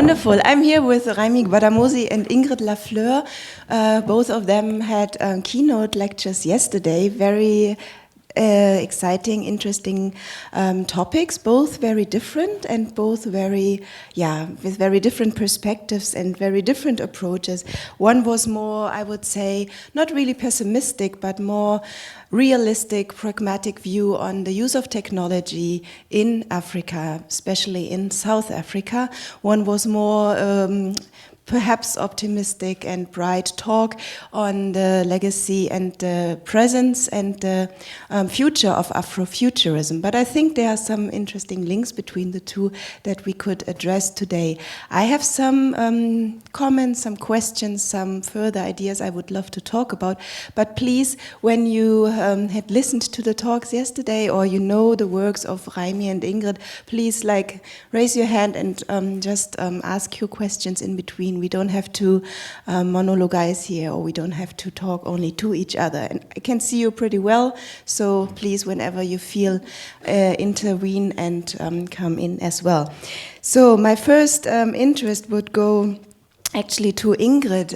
Wonderful. I'm here with Raimi Gbadamosi and Ingrid LaFleur. Both of them had keynote lectures yesterday. Very exciting, interesting topics, both very different and both very, with very different perspectives and very different approaches. One was more, I would say, not really pessimistic, but more realistic, pragmatic view on the use of technology in Africa, especially in South Africa. One was more perhaps optimistic and bright talk on the legacy and the presence and the future of Afrofuturism. But I think there are some interesting links between the two that we could address today. I have some comments, some questions, some further ideas I would love to talk about. But please, when you had listened to the talks yesterday or you know the works of Raimi and Ingrid, please raise your hand and just ask your questions in between. We don't have to monologize here, or we don't have to talk only to each other. And I can see you pretty well, so please, whenever you feel, intervene and come in as well. So my first interest would go actually to Ingrid,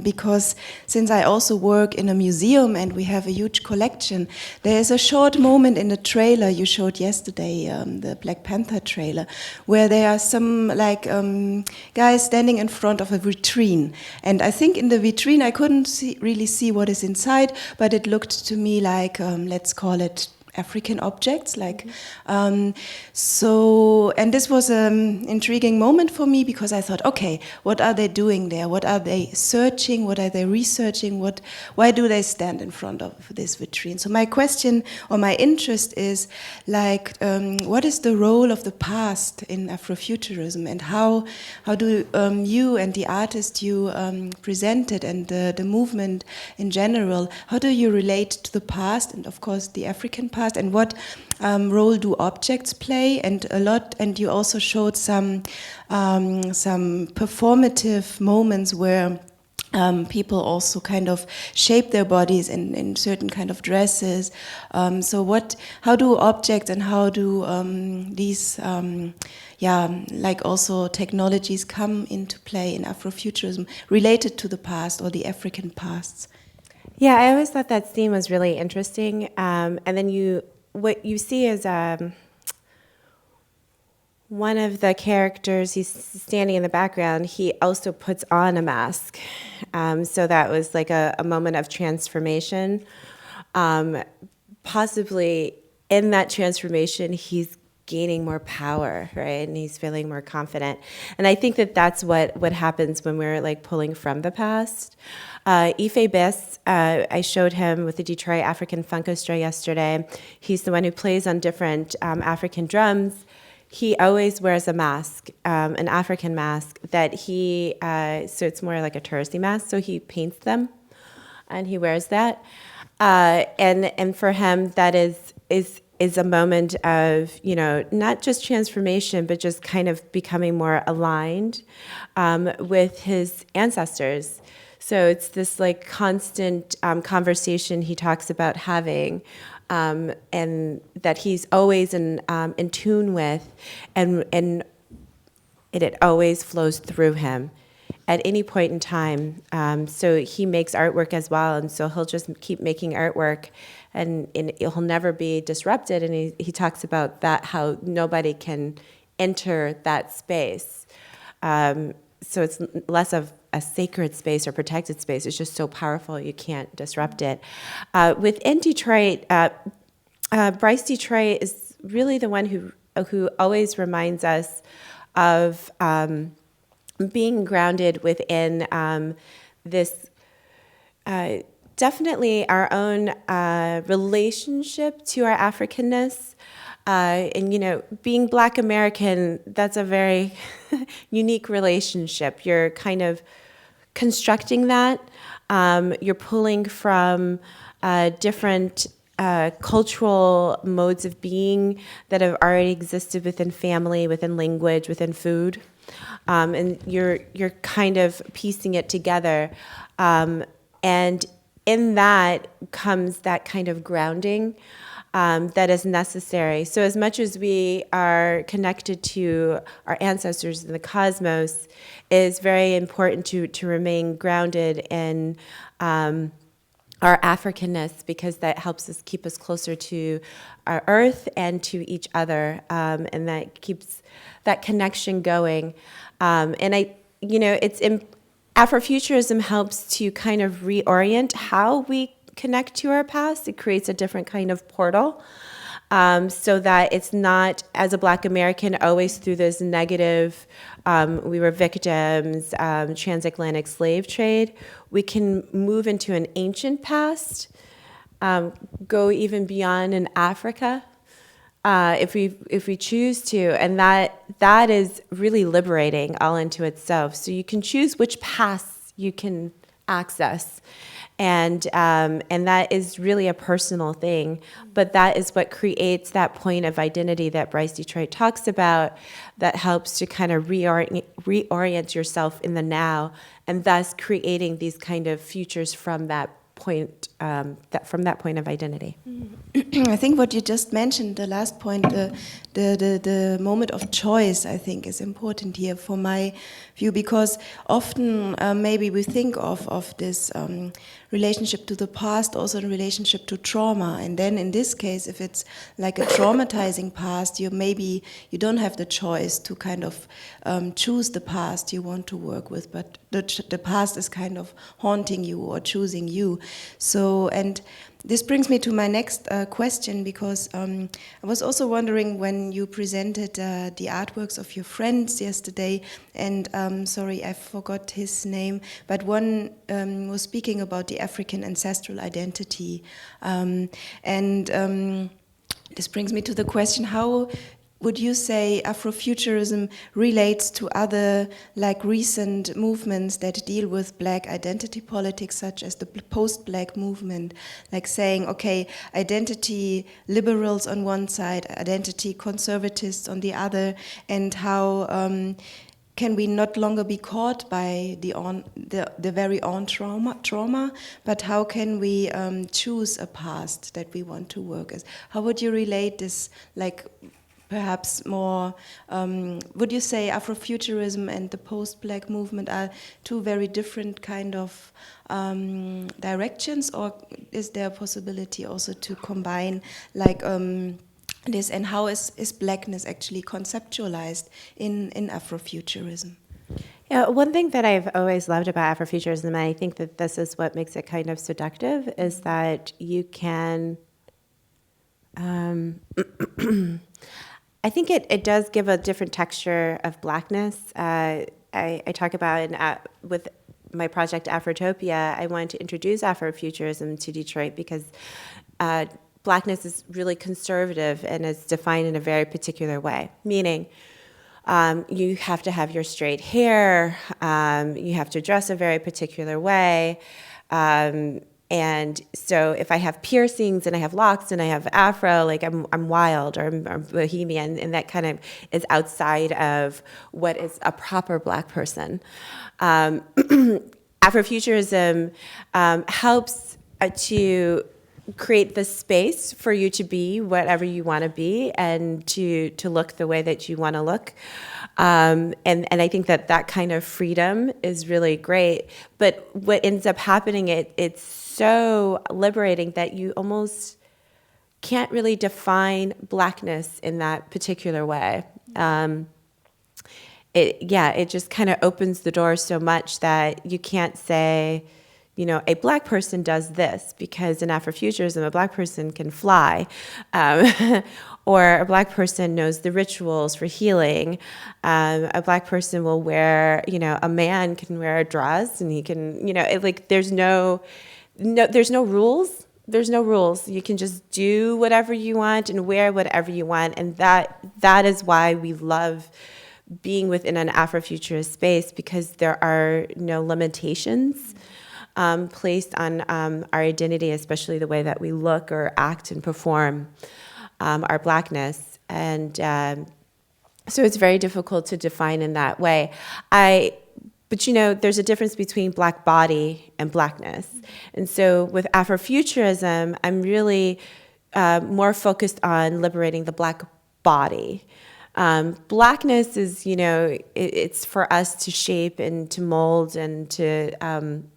because since I also work in a museum and we have a huge collection, there is a short moment in the trailer you showed yesterday, the Black Panther trailer, where there are some guys standing in front of a vitrine. And I think in the vitrine I couldn't really see what is inside, but it looked to me like, let's call it African objects, and this was an intriguing moment for me because I thought, okay, what are they doing there? What are they searching? What are they researching? Why do they stand in front of this vitrine? So my question or my interest is what is the role of the past in Afrofuturism, and how do you and the artist you presented and the movement in general, how do you relate to the past and of course the African past? And what role do objects play? And you also showed some performative moments where people also kind of shape their bodies in certain kind of dresses. How do objects and how do these also technologies come into play in Afrofuturism related to the past or the African pasts? Yeah, I always thought that theme was really interesting. And then what you see is one of the characters, he's standing in the background, he also puts on a mask. So that was like a moment of transformation. Possibly in that transformation, he's gaining more power, right? And he's feeling more confident. And I think that that's what happens when we're pulling from the past. Ife Bess, I showed him with the Detroit African Funkostra yesterday. He's the one who plays on different African drums. He always wears a mask, an African mask that so it's more like a touristy mask, so he paints them and he wears that. And for him, that is a moment of, not just transformation, but just kind of becoming more aligned with his ancestors. So it's this constant conversation he talks about having, and that he's always in tune with, and it always flows through him at any point in time. So he makes artwork as well, and so he'll just keep making artwork, and he'll never be disrupted. And he talks about that, how nobody can enter that space. So it's less of a sacred space or protected space. It's just so powerful you can't disrupt it. Within Detroit, Bryce Detroit is really the one who always reminds us of being grounded within this definitely our own relationship to our Africanness. And, being Black American, that's a very unique relationship. You're kind of constructing that. You're pulling from different cultural modes of being that have already existed within family, within language, within food. And you're kind of piecing it together. And in that comes that kind of grounding. that is necessary. So as much as we are connected to our ancestors in the cosmos, it is very important to remain grounded in our Africanness, because that helps us keep us closer to our earth and to each other, and that keeps that connection going. And Afrofuturism helps to kind of reorient how we connect to our past. It creates a different kind of portal, so that it's not, as a Black American, always through this negative, we were victims, transatlantic slave trade. We can move into an ancient past, go even beyond in Africa, if we choose to, and that is really liberating all into itself. So you can choose which paths you can access. And that is really a personal thing, but that is what creates that point of identity that Bryce Detroit talks about, that helps to kind of reorient yourself in the now, and thus creating these kind of futures from that point, of identity. I think what you just mentioned, the last point, the moment of choice, I think is important here for my view, because often maybe we think of this relationship to the past also in relationship to trauma, and then in this case, if it's like a traumatizing past, you don't have the choice to kind of choose the past you want to work with, but the past is kind of haunting you or choosing you. So, and this brings me to my next question, because I was also wondering, when you presented the artworks of your friends yesterday, and sorry, I forgot his name, but one was speaking about the African ancestral identity. This brings me to the question, how would you say Afrofuturism relates to other, like, recent movements that deal with Black identity politics, such as the post-Black movement, like saying, okay, identity liberals on one side, identity conservatists on the other, and how can we not longer be caught by the very own trauma, but how can we choose a past that we want to work as? How would you relate this, like, perhaps more, would you say Afrofuturism and the post-Black movement are two very different kind of directions, or is there a possibility also to combine, like, this, and how is Blackness actually conceptualized in Afrofuturism? Yeah, one thing that I've always loved about Afrofuturism, and I think that this is what makes it kind of seductive, is that you can I think it does give a different texture of Blackness. I talk about with my project Afrotopia, I wanted to introduce Afrofuturism to Detroit because Blackness is really conservative and is defined in a very particular way, meaning you have to have your straight hair, you have to dress a very particular way, and so if I have piercings and I have locks and I have afro, like I'm wild or I'm bohemian, and that kind of is outside of what is a proper Black person. Afrofuturism helps to create the space for you to be whatever you want to be and to look the way that you want to look. And I think that kind of freedom is really great. But what ends up happening, it's so liberating that you almost can't really define Blackness in that particular way. It just kind of opens the door so much that you can't say, you know, a Black person does this, because in Afrofuturism, a Black person can fly, or a Black person knows the rituals for healing. A Black person will wear, you know, a man can wear a dress, and he can, you know, there's no rules. There's no rules. You can just do whatever you want and wear whatever you want, and that is why we love being within an Afrofuturist space, because there are no limitations placed on our identity, especially the way that we look or act and perform our Blackness. And so it's very difficult to define in that way. But you know, there's a difference between Black body and Blackness. And so with Afrofuturism, I'm really more focused on liberating the Black body. Blackness is, it's for us to shape and to mold and to,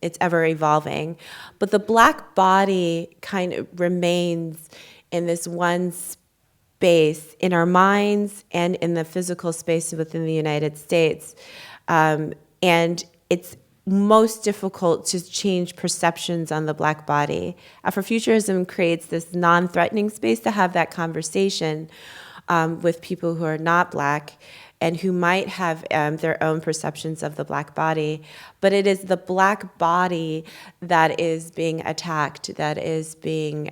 it's ever evolving. But the Black body kind of remains in this one space in our minds and in the physical space within the United States. And it's most difficult to change perceptions on the Black body. Afrofuturism creates this non-threatening space to have that conversation with people who are not Black and who might have their own perceptions of the Black body. But it is the Black body that is being attacked, that is being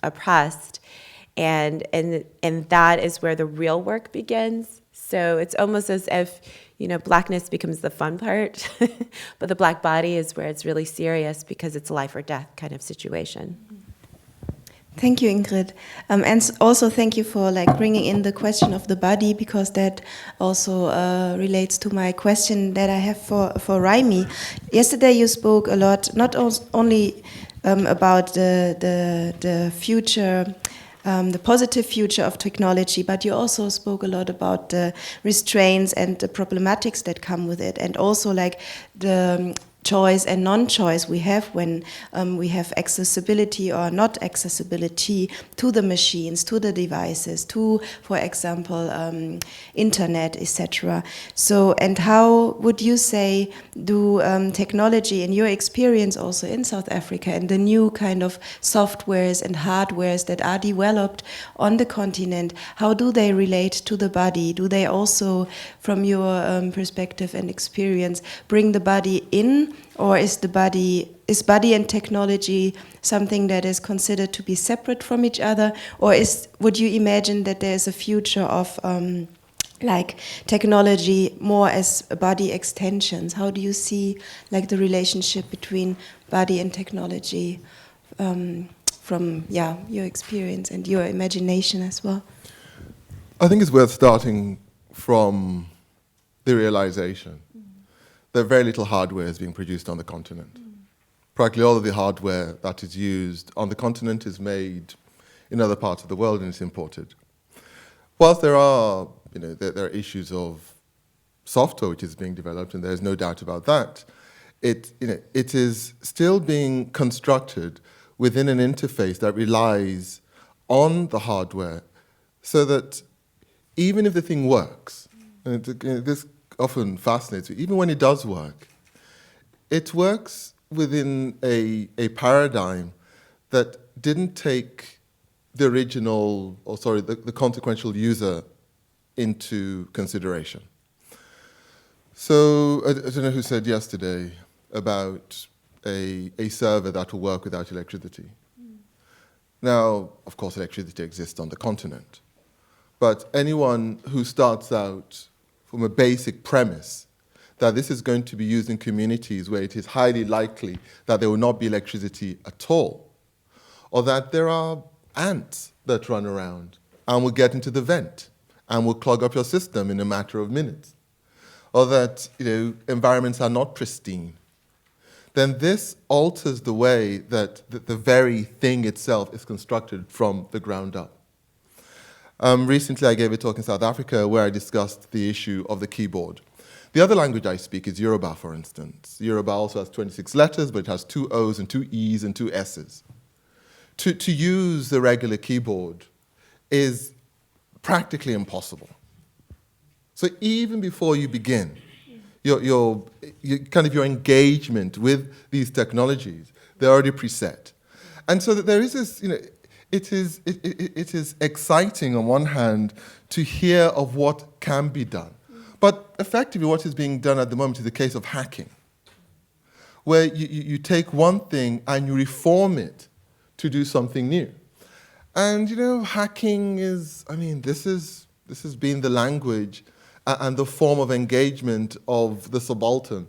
oppressed, and that is where the real work begins. So it's almost as if, Blackness becomes the fun part, but the Black body is where it's really serious because it's a life or death kind of situation. Thank you, Ingrid. And also thank you for bringing in the question of the body, because that also relates to my question that I have for Raimi. Yesterday you spoke a lot, not only about the future, the positive future of technology, but you also spoke a lot about the restraints and the problematics that come with it, and also the choice and non-choice we have when we have accessibility or not accessibility to the machines, to the devices, to, for example, internet, etc. So, and how would you say do technology, in your experience also in South Africa, and the new kind of softwares and hardwares that are developed on the continent, how do they relate to the body? Do they also, from your perspective and experience, bring the body in? Or is body and technology something that is considered to be separate from each other? Or would you imagine that there is a future of technology more as body extensions? How do you see the relationship between body and technology from your experience and your imagination as well? I think it's worth starting from the realization that very little hardware is being produced on the continent. Practically all of the hardware that is used on the continent is made in other parts of the world and it's imported. Whilst there are, there are issues of software which is being developed, and there's no doubt about that, it is still being constructed within an interface that relies on the hardware, so that even if the thing works, and this often fascinates me, even when it does work, it works within a paradigm that didn't take the original, the consequential user into consideration. So I don't know who said yesterday about a server that will work without electricity. Now, of course, electricity exists on the continent, but anyone who starts out from a basic premise that this is going to be used in communities where it is highly likely that there will not be electricity at all, or that there are ants that run around and will get into the vent and will clog up your system in a matter of minutes, or that environments are not pristine, then this alters the way that the very thing itself is constructed from the ground up. Recently, I gave a talk in South Africa where I discussed the issue of the keyboard. The other language I speak is Yoruba, for instance. Yoruba also has 26 letters, but it has 2 O's and 2 E's and 2 S's. To use the regular keyboard is practically impossible. So even before you begin, your engagement with these technologies, they're already preset. And so that there is this, it is exciting on one hand to hear of what can be done. But effectively what is being done at the moment is a case of hacking, where you take one thing and you reform it to do something new. And hacking is, this has been the language and the form of engagement of the subaltern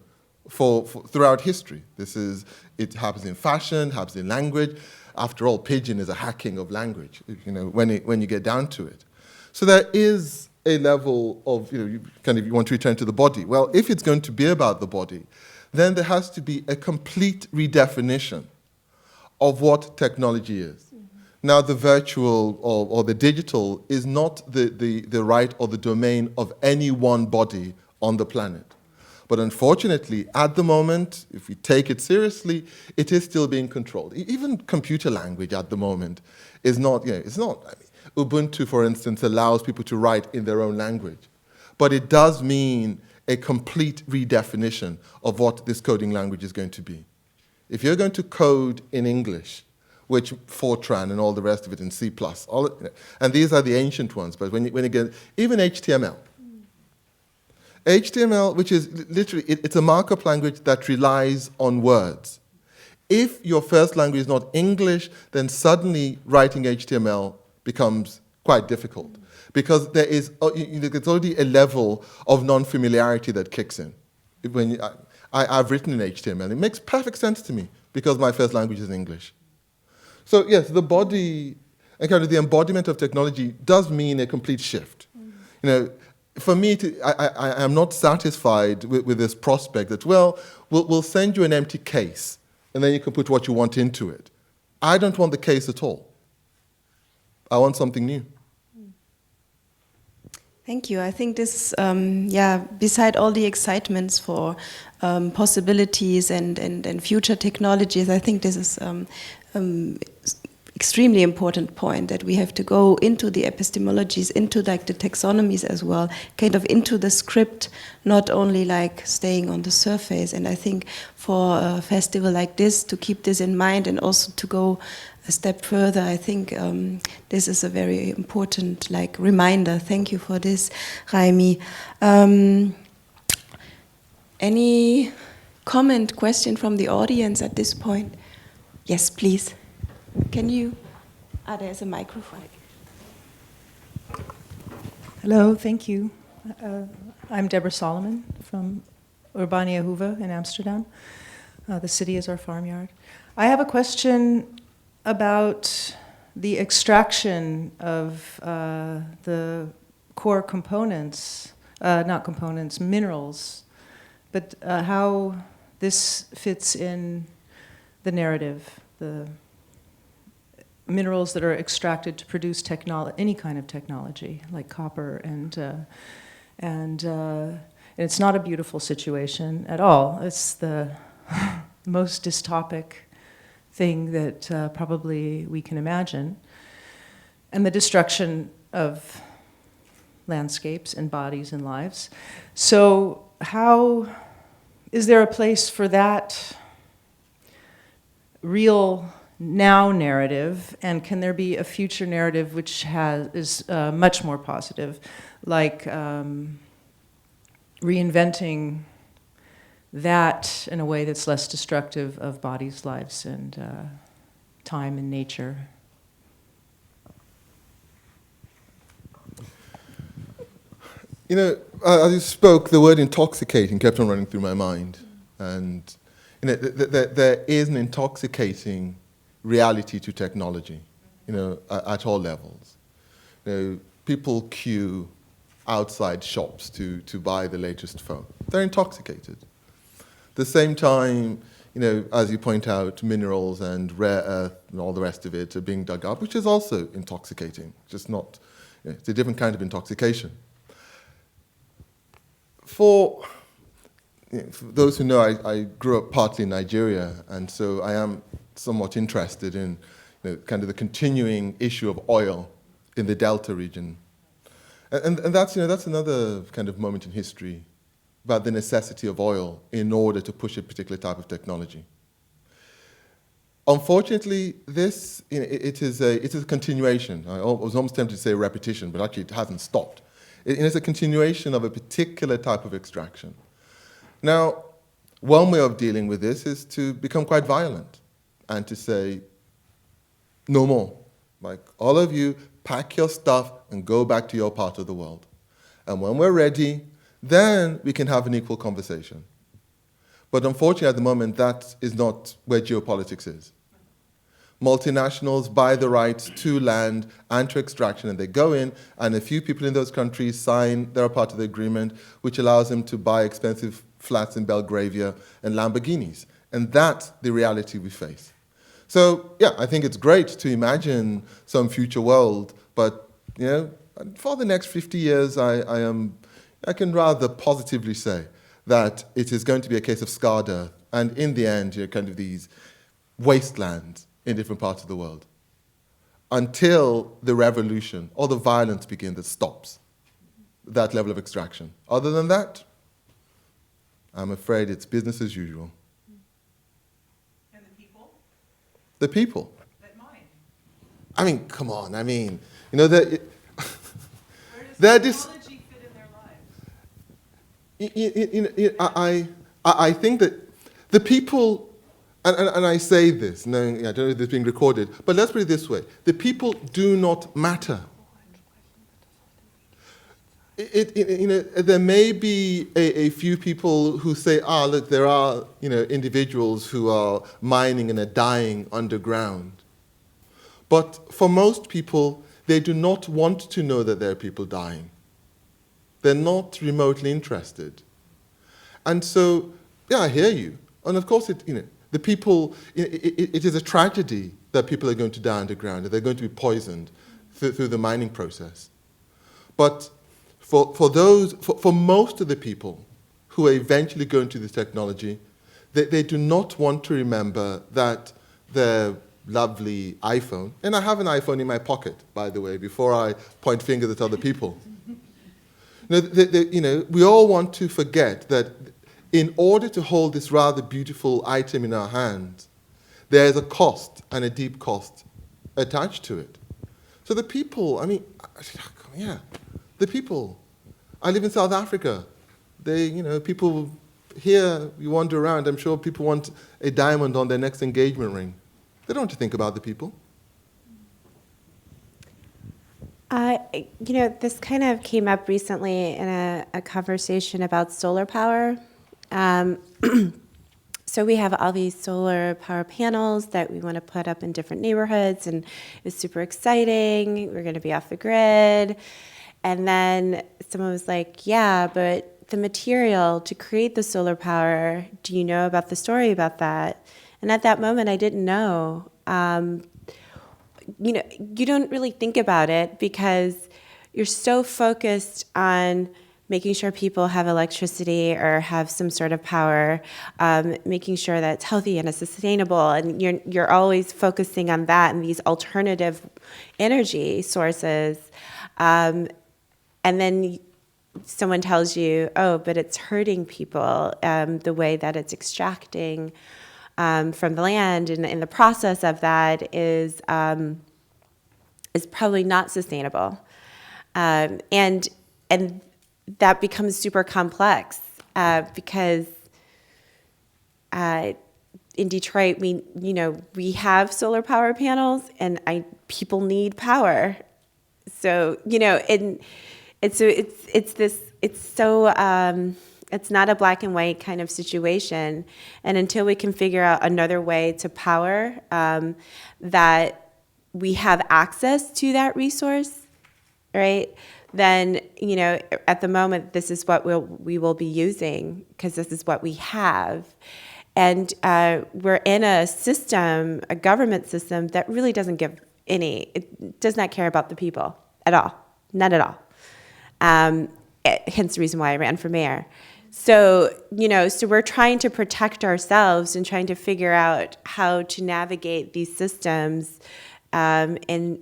for throughout history. It happens in fashion, happens in language. After all, pidgin is a hacking of language, when you get down to it. So there is a level of, you want to return to the body. Well, if it's going to be about the body, then there has to be a complete redefinition of what technology is. Now the virtual or the digital is not the right or the domain of any one body on the planet. But unfortunately, at the moment, if we take it seriously, it is still being controlled. Even computer language at the moment is not, it's not. I mean, Ubuntu, for instance, allows people to write in their own language. But it does mean a complete redefinition of what this coding language is going to be. If you're going to code in English, which Fortran and all the rest of it in C++, and these are the ancient ones, but when you get, even HTML. HTML, which is literally, it's a markup language that relies on words. If your first language is not English, then suddenly writing HTML becomes quite difficult because there's already a level of non-familiarity that kicks in. When I've written in HTML, it makes perfect sense to me because my first language is English. So yes, the body and kind of the embodiment of technology does mean a complete shift. For me, I am not satisfied with this prospect that, well, we'll send you an empty case, and then you can put what you want into it. I don't want the case at all. I want something new. Thank you. I think this, beside all the excitements for possibilities and future technologies, I think this is extremely important point that we have to go into the epistemologies, into like the taxonomies as well, kind of into the script, not only like staying on the surface. And I think for a festival like this, to keep this in mind and also to go a step further, I think this is a very important like reminder. Thank you for this, Raimi. Any comment, question from the audience at this point? Yes, please. Can you? There's a microphone. Hello, thank you. I'm Deborah Solomon from Urbania Hoeve in Amsterdam. The city is our farmyard. I have a question about the extraction of the core components, minerals, but how this fits in the narrative, the minerals that are extracted to produce any kind of technology, like copper, and it's not a beautiful situation at all. It's the most dystopic thing that probably we can imagine, and the destruction of landscapes and bodies and lives. So how is there a place for that real now narrative, and can there be a future narrative which is much more positive, like reinventing that in a way that's less destructive of bodies, lives, and time and nature? As you spoke, the word intoxicating kept on running through my mind, and there is an intoxicating reality to technology, at all levels. People queue outside shops to buy the latest phone. They're intoxicated. At the same time, as you point out, minerals and rare earth and all the rest of it are being dug up, which is also intoxicating, just not, it's a different kind of intoxication. For those who know, I grew up partly in Nigeria, and so I am somewhat interested in kind of the continuing issue of oil in the Delta region. And that's another kind of moment in history about the necessity of oil in order to push a particular type of technology. Unfortunately, this it is a continuation. I was almost tempted to say repetition, but actually it hasn't stopped. It is a continuation of a particular type of extraction. Now, one way of dealing with this is to become quite violent and to say, no more. Like, all of you, pack your stuff and go back to your part of the world. And when we're ready, then we can have an equal conversation. But unfortunately, at the moment, that is not where geopolitics is. Multinationals buy the rights to land and to extraction, and they go in, and a few people in those countries sign their part of the agreement, which allows them to buy expensive flats in Belgravia and Lamborghinis. And that's the reality we face. So yeah, I think it's great to imagine some future world, but you know, for the next 50 years, I can rather positively say that it is going to be a case of scarred earth, and in the end, you're kind of these wastelands in different parts of the world, until the revolution or the violence begins that stops that level of extraction. Other than that, I'm afraid it's business as usual. And the people? The people. That mind. I mean, come on. I mean, you know, they're Where does technology fit in their lives? I think that the people, and I say this, knowing, I don't know if this is being recorded, but let's put it this way. The people do not matter. You know, there may be a few people who say, look, there are, you know, individuals who are mining and are dying underground. But for most people, they do not want to know that there are people dying. They're not remotely interested. And so, yeah, I hear you. And of course, the people, it is a tragedy that people are going to die underground, that they're going to be poisoned through the mining process. But for most of the people who are eventually going to this technology, they do not want to remember that their lovely iPhone, and I have an iPhone in my pocket, by the way, before I point fingers at other people. We all want to forget that in order to hold this rather beautiful item in our hands, there is a cost, and a deep cost, attached to it. So the people, I mean, yeah, the people. I live in South Africa. People here, you wander around, I'm sure people want a diamond on their next engagement ring. They don't want to think about the people. This kind of came up recently in a conversation about solar power. So we have all these solar power panels that we want to put up in different neighborhoods, and it's super exciting. We're going to be off the grid. And then someone was like, yeah, but the material to create the solar power, do you know about the story about that? And at that moment, I didn't know. You don't really think about it because you're so focused on making sure people have electricity or have some sort of power, making sure that it's healthy and it's sustainable, and you're always focusing on that and these alternative energy sources. And then someone tells you, oh, but it's hurting people, the way that it's extracting from the land, and in the process of that is probably not sustainable, and that becomes super complex because in Detroit we have solar power panels, and people need power, so it's not a black and white kind of situation. And until we can figure out another way to power that we have access to that resource, right? Then, at the moment, this is what we will be using because this is what we have. And we're in a system, a government system that really doesn't it does not care about the people at all, not at all. Hence the reason why I ran for mayor. So we're trying to protect ourselves and trying to figure out how to navigate these systems and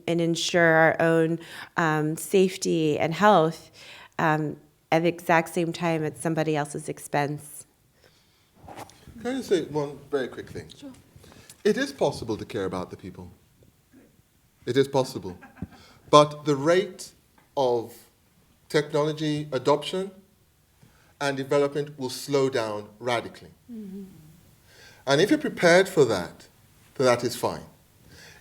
ensure our own safety and health at the exact same time at somebody else's expense. Can I just say one very quick thing? Sure. It is possible to care about the people. It is possible. But the rate of technology adoption and development will slow down radically. Mm-hmm. And if you're prepared for that, then that is fine.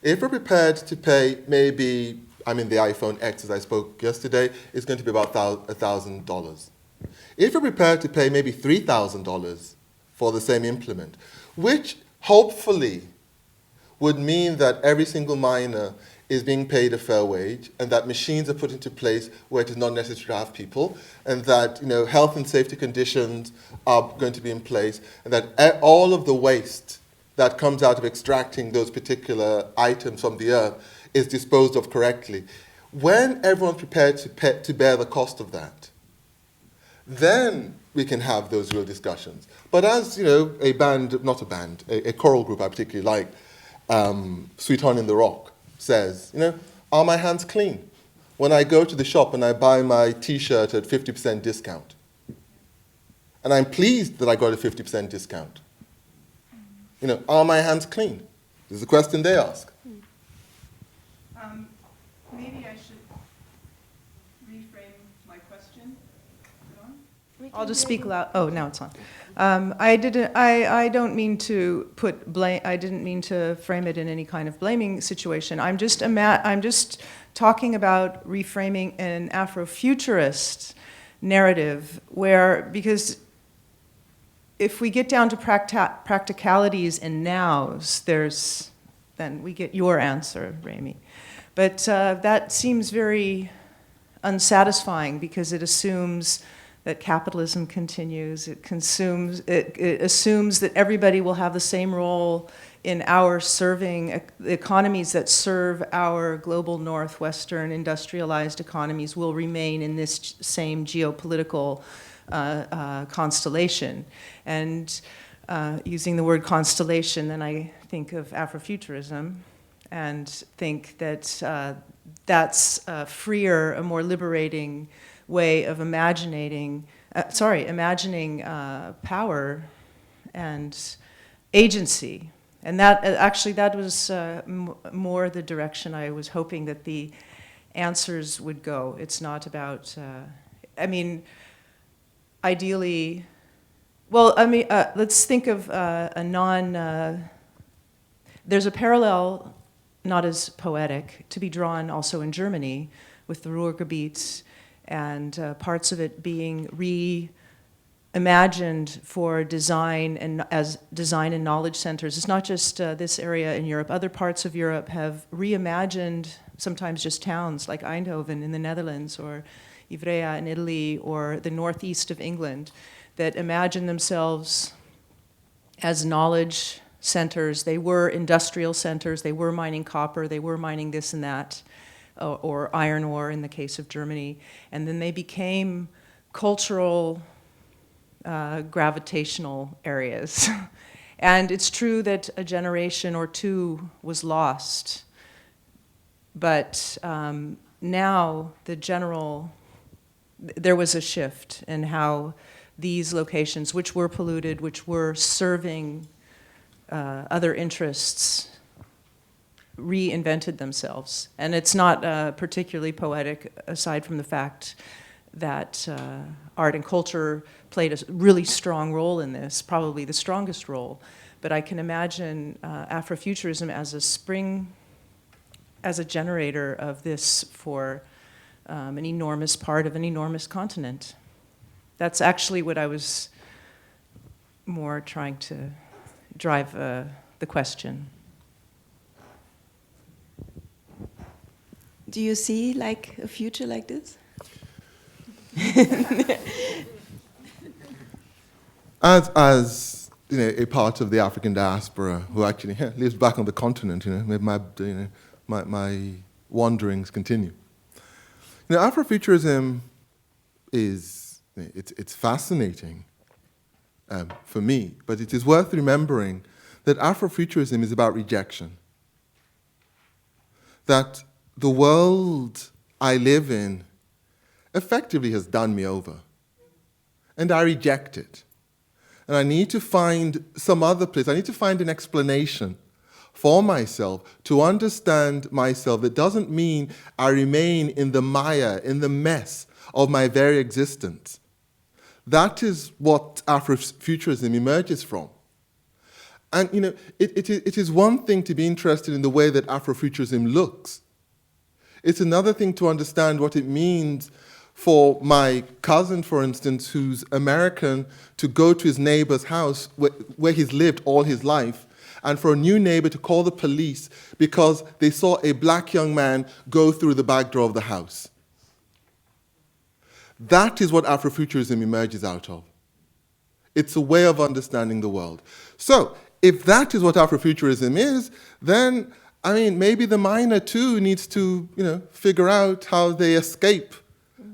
If you're prepared to pay the iPhone X, as I spoke yesterday, is going to be about $1,000. If you're prepared to pay maybe $3,000 for the same implement, which hopefully would mean that every single miner is being paid a fair wage, and that machines are put into place where it is not necessary to have people, and that health and safety conditions are going to be in place, and that all of the waste that comes out of extracting those particular items from the earth is disposed of correctly, when everyone's prepared to bear the cost of that, then we can have those real discussions. But as a band, not a band, a choral group I particularly like, Sweet Honey in the Rock, says, are my hands clean when I go to the shop and I buy my T-shirt at 50% discount? And I'm pleased that I got a 50% discount. Are my hands clean? This is a question they ask. Maybe I should reframe my question. I'll just speak loud. Oh, now it's on. I don't mean to put blame. I didn't mean to frame it in any kind of blaming situation. I'm just talking about reframing an Afrofuturist narrative, because if we get down to practicalities and nows, then we get your answer, Raimi. But that seems very unsatisfying because it assumes that capitalism continues. It assumes that everybody will have the same role in our serving economies that serve our global northwestern industrialized economies will remain in this same geopolitical constellation. And using the word constellation, then I think of Afrofuturism and think that that's a freer, a more liberating way of imagining power and agency. And that was more the direction I was hoping that the answers would go. It's not about, ideally, let's think of there's a parallel, not as poetic, to be drawn also in Germany with the Ruhrgebiet and parts of it being reimagined for design and as design and knowledge centers. It's not just this area in Europe. Other parts of Europe have reimagined sometimes just towns like Eindhoven in the Netherlands or Ivrea in Italy or the northeast of England that imagine themselves as knowledge centers. They were industrial centers. They were mining copper. They were mining this and that, or iron ore in the case of Germany. And then they became cultural, gravitational areas. And it's true that a generation or two was lost. But now there was a shift in how these locations, which were polluted, which were serving other interests, reinvented themselves. And it's not particularly poetic, aside from the fact that art and culture played a really strong role in this, probably the strongest role. But I can imagine Afrofuturism as a generator of this for an enormous part of an enormous continent. That's actually what I was more trying to drive the question. Do you see like a future like this? As a part of the African diaspora who actually lives back on the continent, my wanderings continue. Afrofuturism it's fascinating for me, but it is worth remembering that Afrofuturism is about rejection. That the world I live in effectively has done me over, and I reject it. And I need to find some other place. I need to find an explanation for myself, to understand myself. That doesn't mean I remain in the mire, in the mess of my very existence. That is what Afrofuturism emerges from. And it is one thing to be interested in the way that Afrofuturism looks. It's another thing to understand what it means for my cousin, for instance, who's American, to go to his neighbor's house where he's lived all his life, and for a new neighbor to call the police because they saw a black young man go through the back door of the house. That is what Afrofuturism emerges out of. It's a way of understanding the world. So, if that is what Afrofuturism is, then, I mean, maybe the minor too needs to, figure out how they escape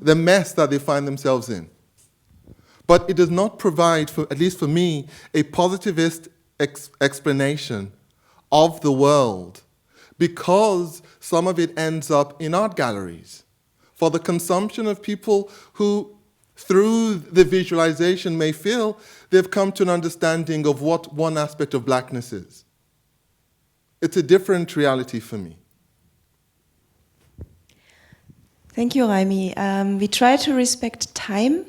the mess that they find themselves in. But it does not provide, at least for me, a positivist explanation of the world, because some of it ends up in art galleries for the consumption of people who, through the visualization, may feel they've come to an understanding of what one aspect of blackness is. It's a different reality for me. Thank you, Raimi. We try to respect time.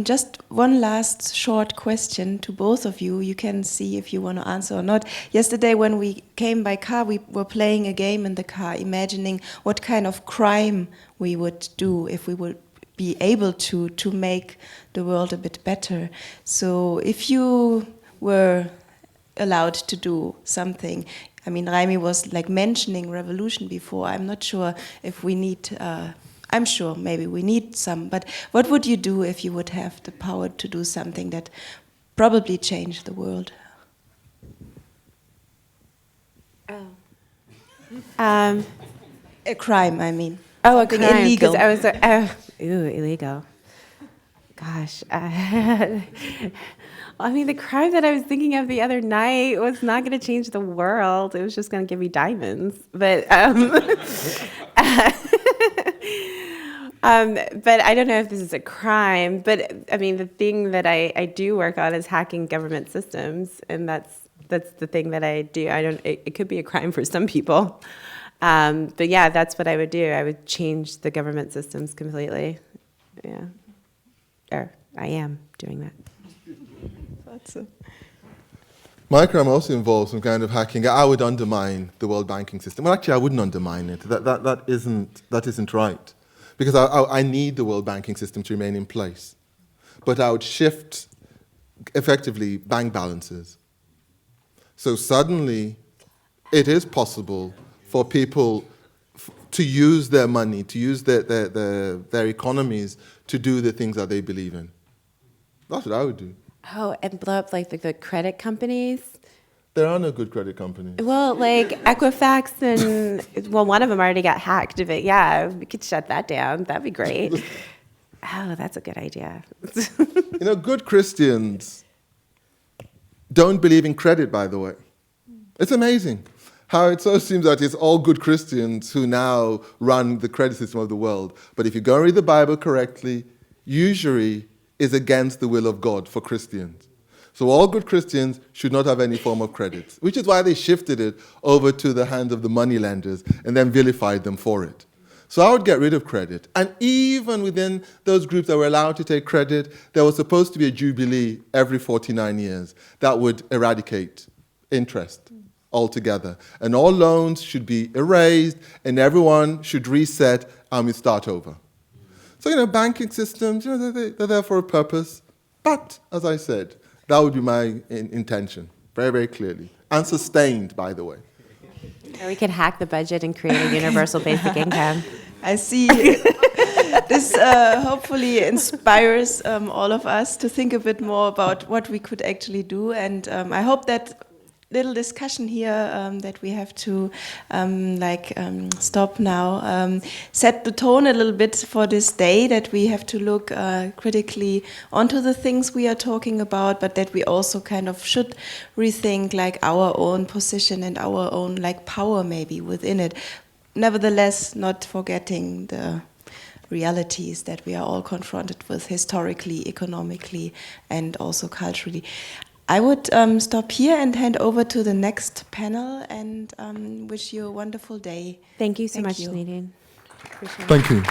Just one last short question to both of you. You can see if you want to answer or not. Yesterday when we came by car, we were playing a game in the car, imagining what kind of crime we would do if we would be able to make the world a bit better. So if you were allowed to do something, I mean, Raimi was like mentioning revolution before. I'm not sure if we need, I'm sure maybe we need some, but what would you do if you would have the power to do something that probably changed the world? A crime, I mean. Oh, a Something crime. illegal. I was illegal. Gosh. I mean, the crime that I was thinking of the other night was not going to change the world. It was just going to give me diamonds. But but I don't know if this is a crime. But I mean, the thing that I do work on is hacking government systems, and that's the thing that I do. It could be a crime for some people. But yeah, that's what I would do. I would change the government systems completely. Yeah. Or I am doing that. My crime also involves some kind of hacking. I would undermine the world banking system. Well, actually, I wouldn't undermine it. That isn't right. Because I need the world banking system to remain in place. But I would shift, effectively, bank balances. So suddenly, it is possible for people to use their money, to use their economies to do the things that they believe in. That's what I would do. Oh, and blow up like the credit companies? There are no good credit companies. Well, like Equifax and, well, one of them already got hacked, but yeah, we could shut that down. That'd be great. Oh, that's a good idea. Good Christians don't believe in credit, by the way. It's amazing how it so seems that it's all good Christians who now run the credit system of the world. But if you go and read the Bible correctly, usury is against the will of God for Christians. So all good Christians should not have any form of credit, which is why they shifted it over to the hand of the moneylenders and then vilified them for it. So I would get rid of credit. And even within those groups that were allowed to take credit, there was supposed to be a jubilee every 49 years that would eradicate interest altogether. And all loans should be erased, and everyone should reset, and we start over. So, banking systems, they're there for a purpose. But, as I said, that would be my intention, very, very clearly. And sustained, by the way. Or we could hack the budget and create a universal basic income. I see. This hopefully inspires all of us to think a bit more about what we could actually do. And I hope that little discussion here that we have to stop now, set the tone a little bit for this day, that we have to look critically onto the things we are talking about, but that we also kind of should rethink our own position and our own power maybe within it. Nevertheless, not forgetting the realities that we are all confronted with historically, economically, and also culturally. I would stop here and hand over to the next panel and wish you a wonderful day. Thank you so much, Nadine. Thank you.